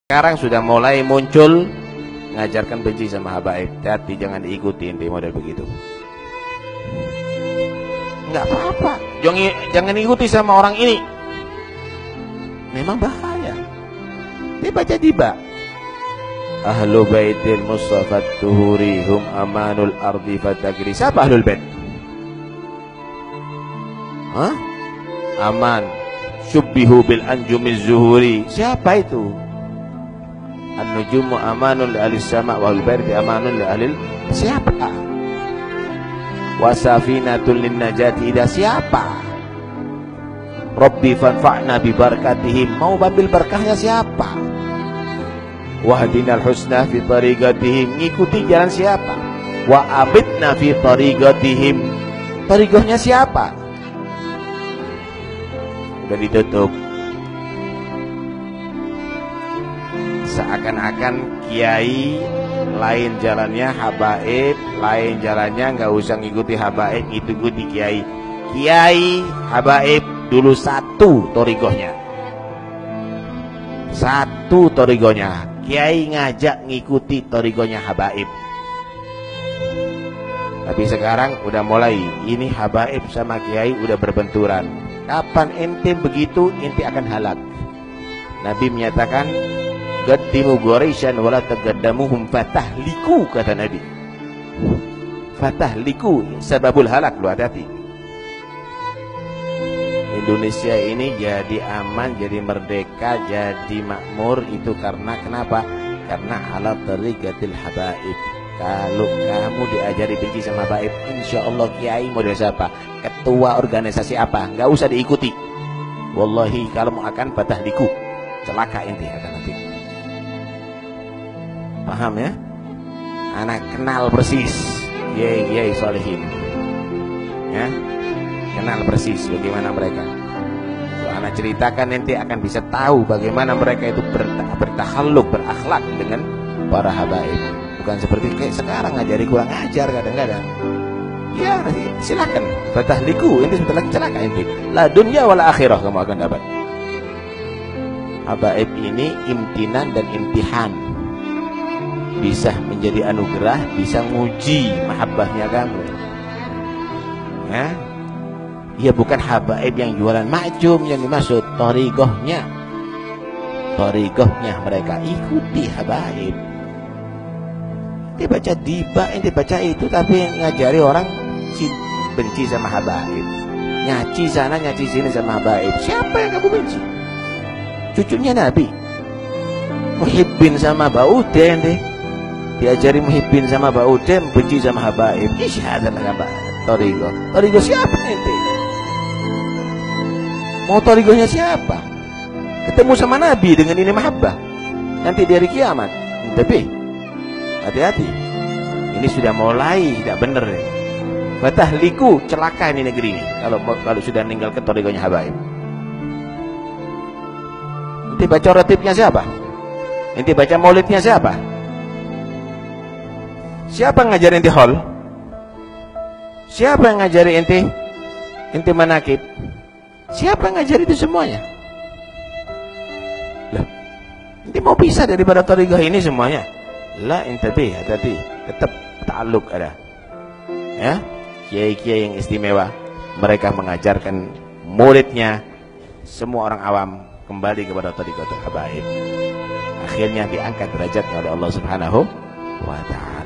Sekarang sudah mulai muncul ngajarkan benci sama habaib. Hati, jangan diikuti di model begitu. Nggak apa-apa, jangan ikuti sama orang ini. Memang bahaya. Dia baca tiba. Ahlu baitil Mustafa tuhuri hum amanul ardi fatagri. Siapa ahlul bait? Hah? Aman. Syubbihu bil anjumiz zuhuri. Siapa itu? An-nujumu amanun li ahli sama wal bardi amanun li ahli. Siapa? Wasafinatul lin najati ida. Siapa? Rabbi fanfa'na bi barakatihim. Mau ambil berkahnya siapa? Wahdinal husna fi tariqatihim. Ngikuti jalan siapa? Wa abidna fi tariqatihim. Tariqahnya siapa? Udah ditutup. Seakan-akan kiai lain jalannya, habaib lain jalannya. Nggak usah ngikuti habaib, ikuti kiai. Kiai habaib dulu satu torigohnya, satu torigohnya. Kiai ngajak ngikuti torigohnya habaib. Tapi sekarang udah mulai ini habaib sama kiai udah berbenturan. Kapan ente begitu, ente akan halak. Nabi menyatakan gaddimu Quraisyan wala tagaddamuhum fatahliku, kata Nabi. Fatahliku sababul halak, lu hati-hati. Indonesia ini jadi aman, jadi merdeka, jadi makmur itu karena kenapa? Karena ala tariqatil habaib. Kalau kamu diajari benci sama habaib, insya Allah kiai model siapa, ketua organisasi apa, nggak usah diikuti. Wallahi kalau mau akan fatahliku, celaka inti akan nanti. Paham ya? Anak kenal persis kiai solehin, ya, kenal persis bagaimana mereka. Kalau anak ceritakan nanti akan bisa tahu bagaimana mereka itu bertakhalluk, berakhlak dengan para habaib. Bukan seperti kayak sekarang ngajari kurang ajar kadang-kadang. Ya silakan fatahliku, ini sebentar lagi celaka inti. La dunya wala akhirah kamu akan dapat. Habaib ini imtinan dan imtihan. Bisa menjadi anugerah, bisa nguji mahabbahnya kamu. Ya, ya bukan habaib yang jualan majum yang dimaksud, torigohnya. Torigohnya mereka ikuti habaib. Dia baca diba, dia baca itu, tapi ngajari orang benci sama habaib. Nyaci sana, nyaci sini sama habaib. Siapa yang kamu benci? Cucunya Nabi. Muhibbin sama Baude ente. Diajari muhibbin sama Baude, benci sama habaib. Ini syahadat apa? Torigo. Torigo siapa ente? Mau torigonya siapa? Ketemu sama Nabi dengan ini mahabbah. Nanti di hari kiamat. Tapi hati-hati. Ini sudah mulai tidak benar nih. Fatahliku, celaka ini negeri ini. Kalau sudah meninggal ke torigonya habaib. Nanti baca rotibnya siapa? Nanti baca maulidnya siapa? Siapa yang ngajari inti hol? Siapa yang ngajari inti manakib? Siapa yang ngajari itu semuanya? Lah, inti mau pisah daripada torigoh ini semuanya? La intabi, hati-hati, tetap ta'alluq ada. Ya, kiai-kiai yang istimewa, mereka mengajarkan muridnya, semua orang awam kembali kepada toriqatul habaib. Akhirnya diangkat derajatnya oleh Allah Subhanahu wa ta'ala.